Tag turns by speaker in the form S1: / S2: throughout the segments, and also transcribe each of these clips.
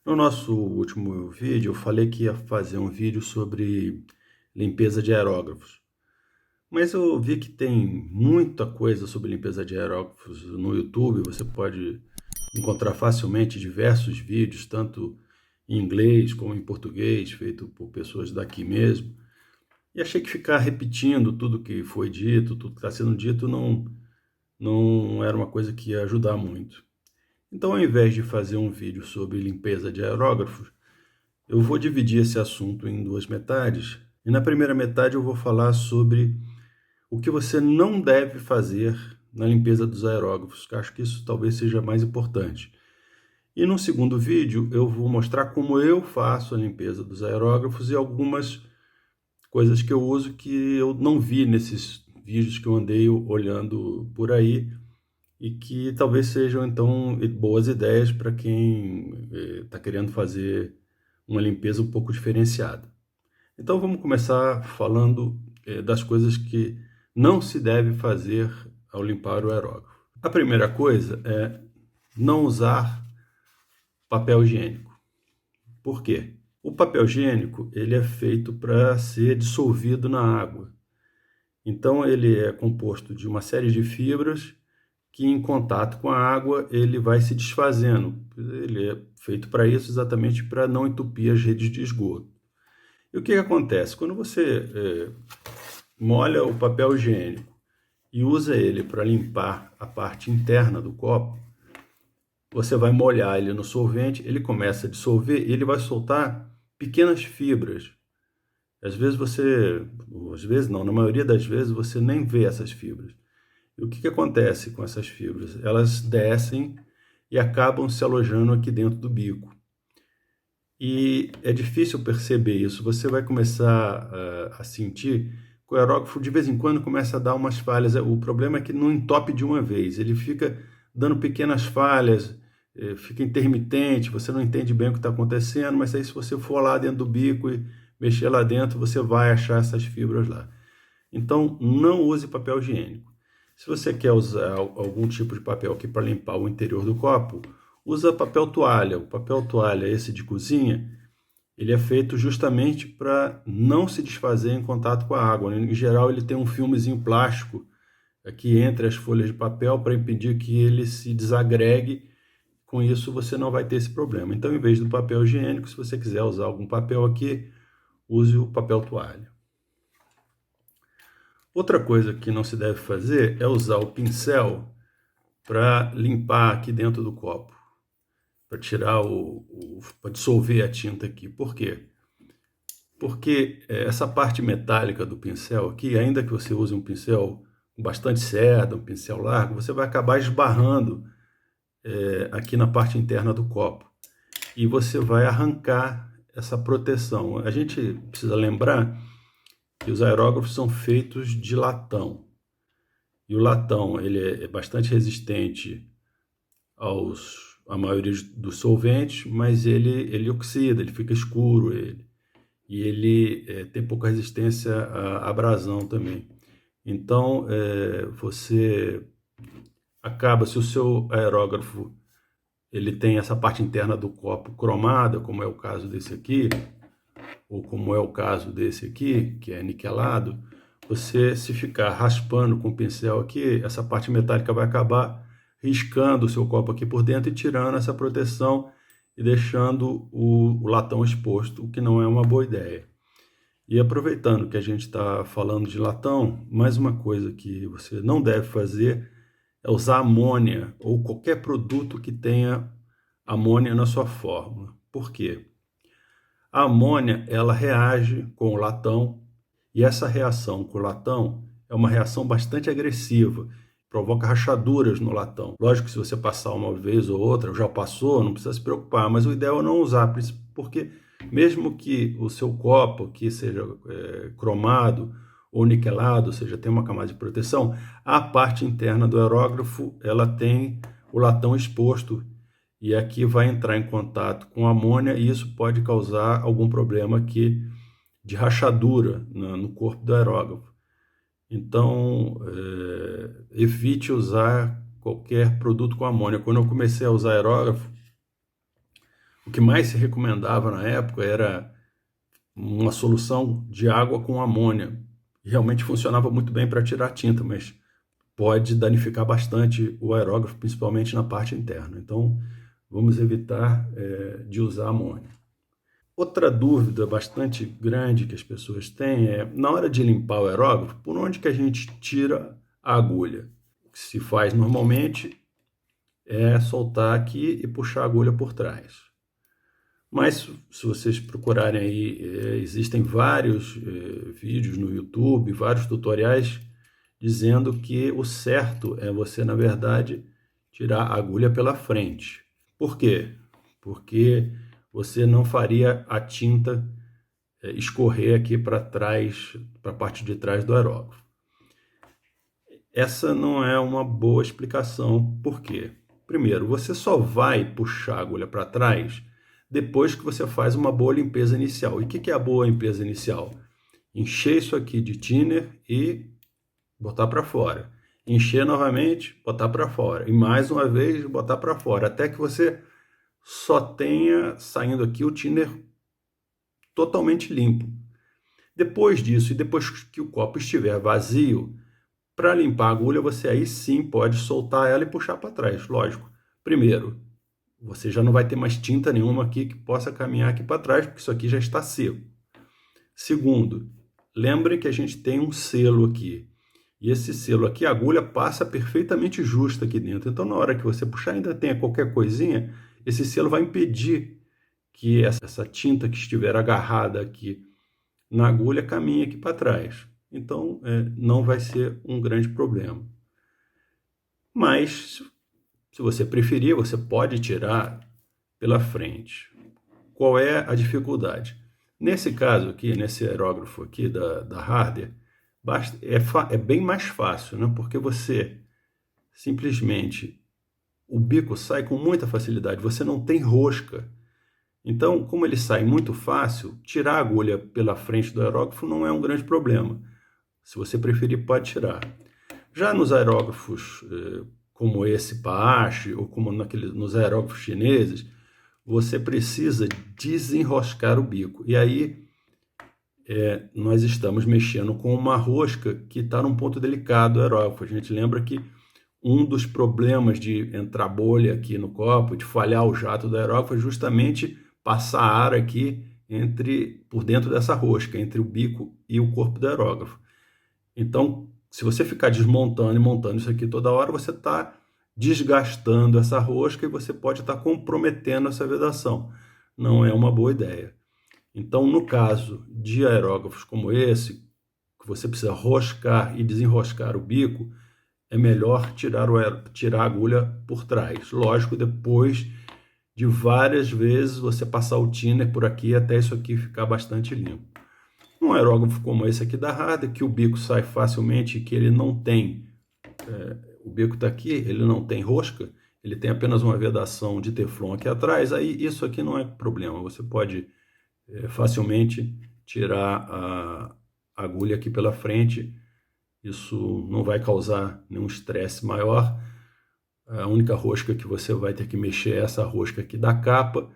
S1: No nosso último vídeo, eu falei que ia fazer um vídeo sobre limpeza de aerógrafos, mas eu vi que tem muita coisa sobre limpeza de aerógrafos no YouTube. Você pode encontrar facilmente diversos vídeos, tanto em inglês como em português, feito por pessoas daqui mesmo. E achei que ficar repetindo tudo que foi dito, tudo que está sendo dito, não era uma coisa que ia ajudar muito. Então, ao invés de fazer um vídeo sobre limpeza de aerógrafos, eu vou dividir esse assunto em duas metades, e na primeira metade eu vou falar sobre o que você não deve fazer na limpeza dos aerógrafos, que acho que isso talvez seja mais importante. E no segundo vídeo eu vou mostrar como eu faço a limpeza dos aerógrafos e algumas coisas que eu uso que eu não vi nesses vídeos que eu andei olhando por aí e que talvez sejam então boas ideias para quem está querendo fazer uma limpeza um pouco diferenciada. Então vamos começar falando das coisas que não se deve fazer ao limpar o aerógrafo. A primeira coisa é não usar papel higiênico. Por quê? O papel higiênico ele é feito para ser dissolvido na água. Então ele é composto de uma série de fibras que em contato com a água ele vai se desfazendo. Ele é feito para isso, exatamente para não entupir as redes de esgoto. E o que acontece? Quando você molha o papel higiênico e usa ele para limpar a parte interna do copo, você vai molhar ele no solvente, ele começa a dissolver e ele vai soltar pequenas fibras. Às vezes não, na maioria das vezes você nem vê essas fibras. E o que acontece com essas fibras? Elas descem e acabam se alojando aqui dentro do bico. E é difícil perceber isso. Você vai começar a sentir que o aerógrafo de vez em quando começa a dar umas falhas. O problema é que não entope de uma vez. Ele fica dando pequenas falhas, fica intermitente, você não entende bem o que está acontecendo, mas aí se você for lá dentro do bico e mexer lá dentro, você vai achar essas fibras lá. Então, não use papel higiênico. Se você quer usar algum tipo de papel aqui para limpar o interior do copo, usa papel toalha. O papel toalha, esse de cozinha, ele é feito justamente para não se desfazer em contato com a água. Em geral, ele tem um filmezinho plástico aqui entre as folhas de papel para impedir que ele se desagregue. Com isso, você não vai ter esse problema. Então, em vez do papel higiênico, se você quiser usar algum papel aqui, use o papel toalha. Outra coisa que não se deve fazer é usar o pincel para limpar aqui dentro do copo, para tirar para dissolver a tinta aqui. Por quê? Porque essa parte metálica do pincel aqui, ainda que você use um pincel com bastante cerda, um pincel largo, você vai acabar esbarrando aqui na parte interna do copo. E você vai arrancar essa proteção. A gente precisa lembrar que os aerógrafos são feitos de latão. E o latão ele é bastante resistente à maioria dos solventes, mas ele oxida, ele fica escuro, e ele tem pouca resistência à abrasão também. Então, você acaba, se o seu aerógrafo ele tem essa parte interna do copo cromada, como é o caso desse aqui, ou como é o caso desse aqui, que é niquelado, você, se ficar raspando com o pincel aqui, essa parte metálica vai acabar riscando o seu copo aqui por dentro e tirando essa proteção e deixando o latão exposto, o que não é uma boa ideia. E aproveitando que a gente está falando de latão, mais uma coisa que você não deve fazer é usar amônia ou qualquer produto que tenha amônia na sua fórmula. Por quê? A amônia, ela reage com o latão, e essa reação com o latão é uma reação bastante agressiva, provoca rachaduras no latão. Lógico que se você passar uma vez ou outra, já passou, não precisa se preocupar, mas o ideal é não usar, porque mesmo que o seu copo aqui seja cromado ou niquelado, ou seja, tem uma camada de proteção, a parte interna do aerógrafo, ela tem o latão exposto, e aqui vai entrar em contato com amônia e isso pode causar algum problema aqui de rachadura no corpo do aerógrafo. Então, evite usar qualquer produto com amônia. Quando eu comecei a usar aerógrafo, O que mais se recomendava na época era uma solução de água com amônia. Realmente funcionava muito bem para tirar tinta, mas pode danificar bastante o aerógrafo, principalmente na parte interna. Então, vamos evitar de usar amônia. Outra dúvida bastante grande que as pessoas têm é, na hora de limpar o aerógrafo, por onde que a gente tira a agulha? O que se faz normalmente é soltar aqui e puxar a agulha por trás. Mas, se vocês procurarem aí, existem vários vídeos no YouTube, vários tutoriais, dizendo que o certo é você, na verdade, tirar a agulha pela frente. Por quê? Porque você não faria a tinta escorrer aqui para trás, para a parte de trás do aerógrafo. Essa não é uma boa explicação. Por quê? Primeiro, você só vai puxar a agulha para trás depois que você faz uma boa limpeza inicial. E o que é a boa limpeza inicial? Encher isso aqui de thinner e botar para fora. Encher novamente, botar para fora. E mais uma vez, botar para fora. Até que você só tenha saindo aqui o thinner totalmente limpo. Depois disso, e depois que o copo estiver vazio, para limpar a agulha, você aí sim pode soltar ela e puxar para trás. Lógico. Primeiro, você já não vai ter mais tinta nenhuma aqui que possa caminhar aqui para trás, porque isso aqui já está seco. Segundo, lembre que a gente tem um selo aqui. E esse selo aqui, a agulha passa perfeitamente justa aqui dentro. Então, na hora que você puxar, ainda tenha qualquer coisinha, esse selo vai impedir que essa tinta que estiver agarrada aqui na agulha caminhe aqui para trás. Então, não vai ser um grande problema. Mas, se você preferir, você pode tirar pela frente. Qual é a dificuldade? Nesse caso aqui, nesse aerógrafo aqui da Harder, é bem mais fácil, né? Porque você simplesmente, o bico sai com muita facilidade, você não tem rosca. Então, como ele sai muito fácil, tirar a agulha pela frente do aerógrafo não é um grande problema. Se você preferir, pode tirar. Já nos aerógrafos como esse Paashi, ou como nos aerógrafos chineses, você precisa desenroscar o bico. E aí, nós estamos mexendo com uma rosca que está num ponto delicado do aerógrafo. A gente lembra que um dos problemas de entrar bolha aqui no copo, de falhar o jato do aerógrafo, é justamente passar ar aqui por dentro dessa rosca, entre o bico e o corpo do aerógrafo. Então, se você ficar desmontando e montando isso aqui toda hora, você está desgastando essa rosca e você pode estar comprometendo essa vedação. Não é uma boa ideia. Então, no caso de aerógrafos como esse, que você precisa roscar e desenroscar o bico, é melhor tirar a agulha por trás. Lógico, depois de várias vezes você passar o thinner por aqui até isso aqui ficar bastante limpo. Um aerógrafo como esse aqui da Harder, que o bico sai facilmente, que ele não tem, o bico está aqui, ele não tem rosca, ele tem apenas uma vedação de teflon aqui atrás, aí isso aqui não é problema, você pode facilmente tirar a agulha aqui pela frente, isso não vai causar nenhum estresse maior. A única rosca que você vai ter que mexer é essa rosca aqui da capa,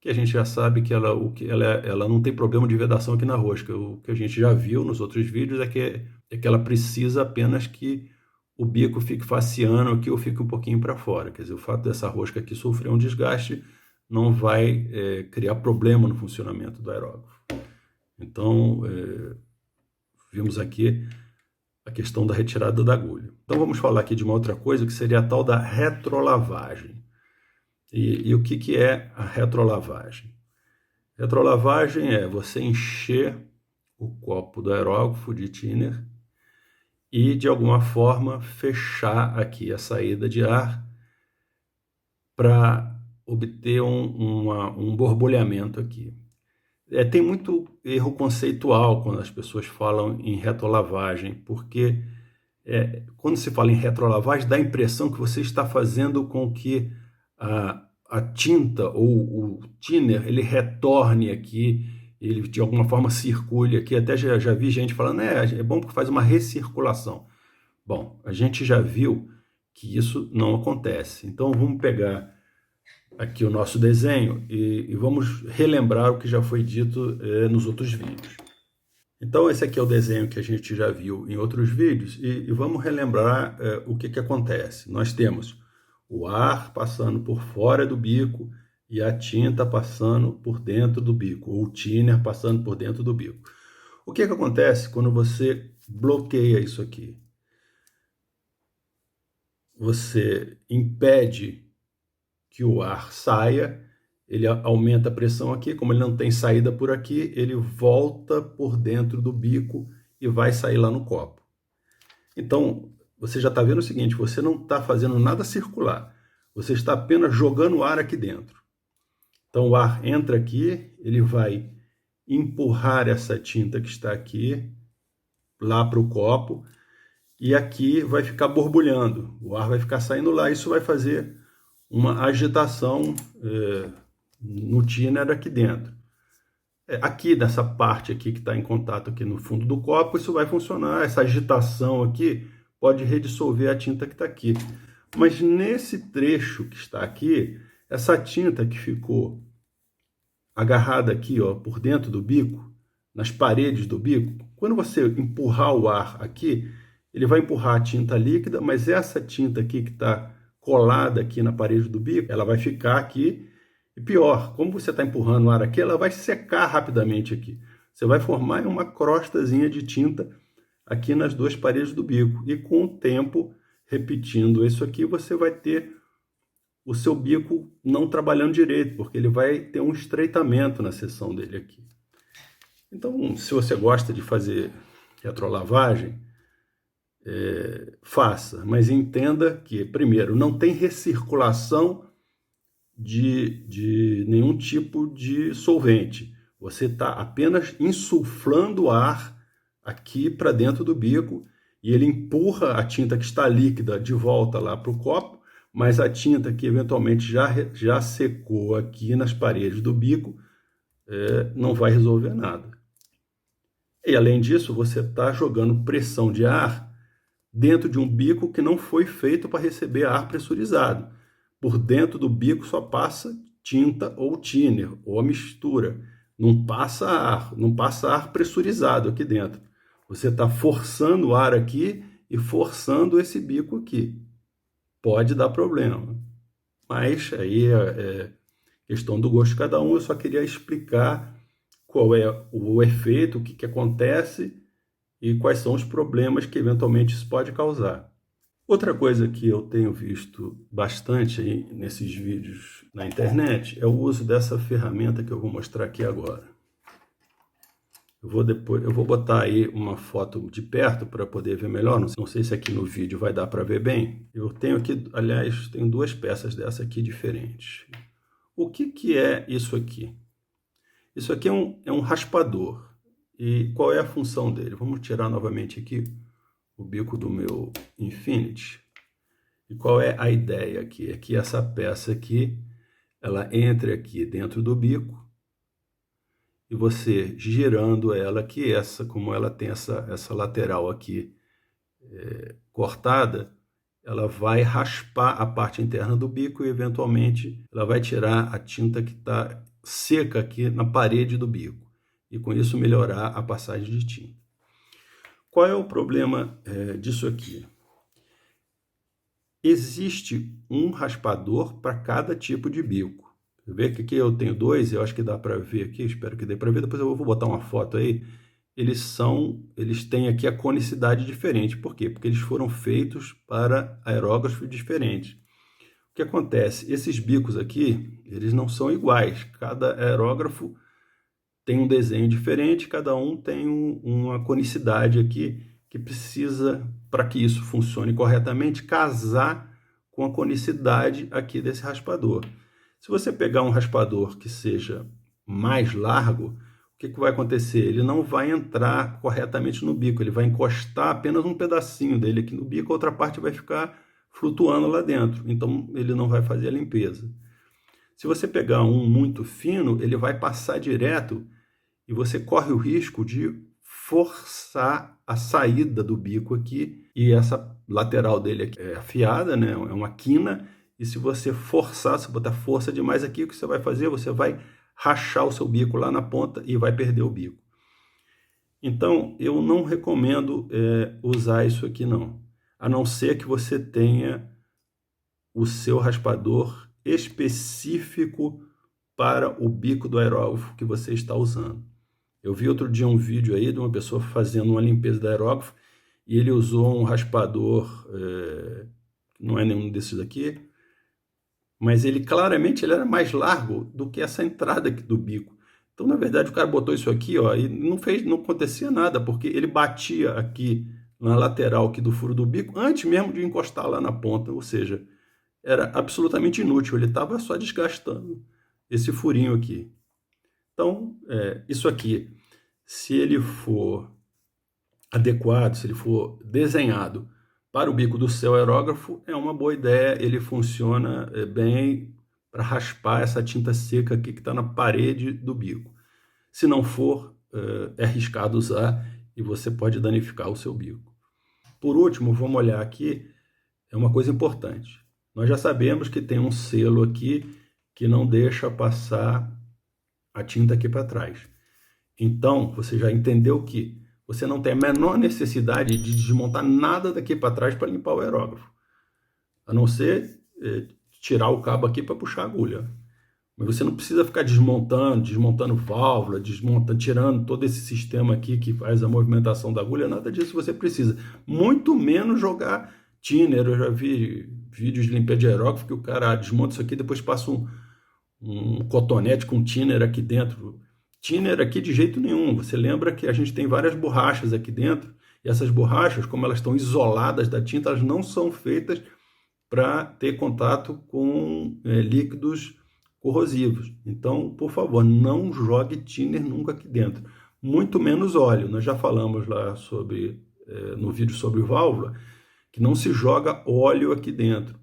S1: que a gente já sabe que ela não tem problema de vedação aqui na rosca. O que a gente já viu nos outros vídeos é que ela precisa apenas que o bico fique faceando aqui ou fique um pouquinho para fora. Quer dizer, o fato dessa rosca aqui sofrer um desgaste não vai criar problema no funcionamento do aerógrafo. Então, vimos aqui a questão da retirada da agulha. Então vamos falar aqui de uma outra coisa que seria a tal da retrolavagem. E o que é a retrolavagem? Retrolavagem é você encher o copo do aerógrafo de thinner e de alguma forma fechar aqui a saída de ar para obter um borbulhamento aqui. Tem muito erro conceitual quando as pessoas falam em retrolavagem, porque quando se fala em retrolavagem, dá a impressão que você está fazendo com que a tinta ou o thinner ele retorne aqui, ele de alguma forma circule aqui. Até já vi gente falando, é bom porque faz uma recirculação. Bom, a gente já viu que isso não acontece. Então vamos pegar aqui o nosso desenho e vamos relembrar o que já foi dito nos outros vídeos. Então esse aqui é o desenho que a gente já viu em outros vídeos e vamos relembrar o que acontece. Nós temos o ar passando por fora do bico e a tinta passando por dentro do bico, ou o thinner passando por dentro do bico. O que acontece quando você bloqueia isso aqui? Você impede que o ar saia, ele aumenta a pressão aqui, como ele não tem saída por aqui, ele volta por dentro do bico e vai sair lá no copo. Então, você já está vendo o seguinte, você não está fazendo nada circular, você está apenas jogando ar aqui dentro. Então, o ar entra aqui, ele vai empurrar essa tinta que está aqui lá para o copo e aqui vai ficar borbulhando, o ar vai ficar saindo lá, isso vai fazer uma agitação no thinner aqui dentro. Aqui dessa parte aqui que está em contato aqui no fundo do copo, isso vai funcionar, essa agitação aqui pode redissolver a tinta que está aqui. Mas nesse trecho que está aqui, essa tinta que ficou agarrada aqui, ó, por dentro do bico, nas paredes do bico, quando você empurrar o ar aqui, ele vai empurrar a tinta líquida, mas essa tinta aqui que está colada aqui na parede do bico, ela vai ficar aqui, e pior, como você está empurrando o ar aqui, ela vai secar rapidamente aqui. Você vai formar uma crostazinha de tinta aqui nas duas paredes do bico, e com o tempo, repetindo isso aqui, você vai ter o seu bico não trabalhando direito, porque ele vai ter um estreitamento na seção dele aqui. Então, se você gosta de fazer retrolavagem, faça, mas entenda que, primeiro, não tem recirculação de nenhum tipo de solvente. Você está apenas insuflando ar aqui para dentro do bico e ele empurra a tinta que está líquida de volta lá para o copo, mas a tinta que eventualmente já secou aqui nas paredes do bico não vai resolver nada. E além disso, você está jogando pressão de ar dentro de um bico que não foi feito para receber ar pressurizado. Por dentro do bico só passa tinta ou thinner, ou a mistura. Não passa ar pressurizado aqui dentro. Você está forçando o ar aqui e forçando esse bico aqui. Pode dar problema. Mas aí é questão do gosto de cada um. Eu só queria explicar qual é o efeito, o que acontece e quais são os problemas que eventualmente isso pode causar. Outra coisa que eu tenho visto bastante aí nesses vídeos na internet é o uso dessa ferramenta que eu vou mostrar aqui agora. Eu vou botar aí uma foto de perto para poder ver melhor. Não sei se aqui no vídeo vai dar para ver bem. Eu tenho aqui, aliás, tenho duas peças dessa aqui diferentes. O que é isso aqui? Isso aqui é um raspador. E qual é a função dele? Vamos tirar novamente aqui o bico do meu Infinity. E qual é a ideia aqui? É que essa peça aqui, ela entre aqui dentro do bico e você girando ela, que como ela tem essa lateral aqui cortada, ela vai raspar a parte interna do bico e eventualmente ela vai tirar a tinta que está seca aqui na parede do bico. E com isso melhorar a passagem de tinta. Qual é o problema disso aqui? Existe um raspador para cada tipo de bico. Você vê que aqui eu tenho dois, eu acho que dá para ver aqui, espero que dê para ver, depois eu vou botar uma foto aí. Eles têm aqui a conicidade diferente. Por quê? Porque eles foram feitos para aerógrafos diferentes. O que acontece? Esses bicos aqui, eles não são iguais. Cada aerógrafo tem um desenho diferente, cada um tem uma conicidade aqui que precisa, para que isso funcione corretamente, casar com a conicidade aqui desse raspador. Se você pegar um raspador que seja mais largo, o que vai acontecer? Ele não vai entrar corretamente no bico, ele vai encostar apenas um pedacinho dele aqui no bico, a outra parte vai ficar flutuando lá dentro, então ele não vai fazer a limpeza. Se você pegar um muito fino, ele vai passar direto e você corre o risco de forçar a saída do bico aqui. E essa lateral dele aqui é afiada, né? É uma quina, e se você forçar, se botar força demais aqui, o que você vai fazer? Você vai rachar o seu bico lá na ponta e vai perder o bico. Então, eu não recomendo usar isso aqui não, a não ser que você tenha o seu raspador específico para o bico do aerógrafo que você está usando. Eu vi outro dia um vídeo aí de uma pessoa fazendo uma limpeza do aerógrafo e ele usou um raspador, não é nenhum desses daqui, mas ele claramente ele era mais largo do que essa entrada aqui do bico. Então, na verdade, o cara botou isso aqui, ó, e não acontecia nada, porque ele batia aqui na lateral aqui do furo do bico antes mesmo de encostar lá na ponta, ou seja, era absolutamente inútil, ele estava só desgastando esse furinho aqui. Então, isso aqui, se ele for adequado, se ele for desenhado para o bico do seu aerógrafo, é uma boa ideia, ele funciona bem para raspar essa tinta seca aqui que está na parede do bico. Se não for, é arriscado usar e você pode danificar o seu bico. Por último, vamos olhar aqui, é uma coisa importante. Nós já sabemos que tem um selo aqui que não deixa passar a tinta aqui para trás. Então, você já entendeu que você não tem a menor necessidade de desmontar nada daqui para trás para limpar o aerógrafo. A não ser tirar o cabo aqui para puxar a agulha. Mas você não precisa ficar desmontando válvula, tirando todo esse sistema aqui que faz a movimentação da agulha, nada disso você precisa. Muito menos jogar thinner. Eu já vi vídeos de limpeza de aerógrafo que o cara desmonta isso aqui, depois passa um cotonete com thinner aqui dentro. Thinner aqui de jeito nenhum. Você lembra que a gente tem várias borrachas aqui dentro, e essas borrachas, como elas estão isoladas da tinta, elas não são feitas para ter contato com líquidos corrosivos. Então, por favor, não jogue thinner nunca aqui dentro. Muito menos óleo. Nós já falamos lá no vídeo sobre válvula, que não se joga óleo aqui dentro,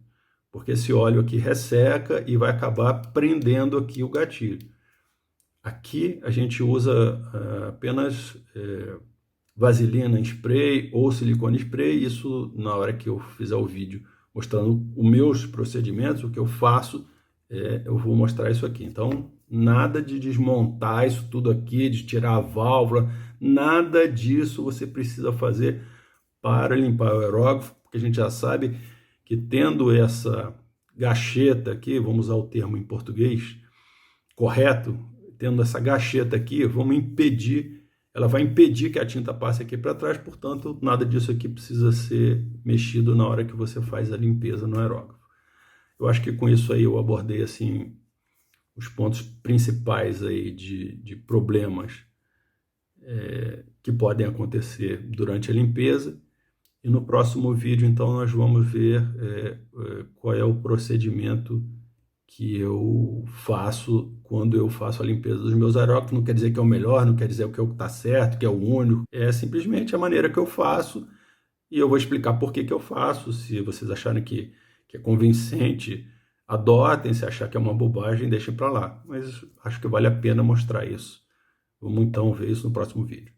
S1: porque esse óleo aqui resseca e vai acabar prendendo aqui o gatilho. Aqui a gente usa apenas vaselina em spray ou silicone spray. Isso na hora que eu fizer o vídeo mostrando os meus procedimentos, o que eu faço, eu vou mostrar isso aqui. Então, nada de desmontar isso tudo aqui, de tirar a válvula, nada disso você precisa fazer para limpar o aerógrafo, porque a gente já sabe que tendo essa gacheta aqui, vamos usar o termo em português correto, tendo essa gacheta aqui, ela vai impedir que a tinta passe aqui para trás, portanto, nada disso aqui precisa ser mexido na hora que você faz a limpeza no aerógrafo. Eu acho que com isso aí eu abordei assim os pontos principais aí de problemas que podem acontecer durante a limpeza. E no próximo vídeo, então, nós vamos ver qual é o procedimento que eu faço quando eu faço a limpeza dos meus aerógrafos. Não quer dizer que é o melhor, não quer dizer que é o que está certo, que é o único. É simplesmente a maneira que eu faço e eu vou explicar por que eu faço. Se vocês acharem que é convincente, adotem. Se achar que é uma bobagem, deixem para lá. Mas acho que vale a pena mostrar isso. Vamos então ver isso no próximo vídeo.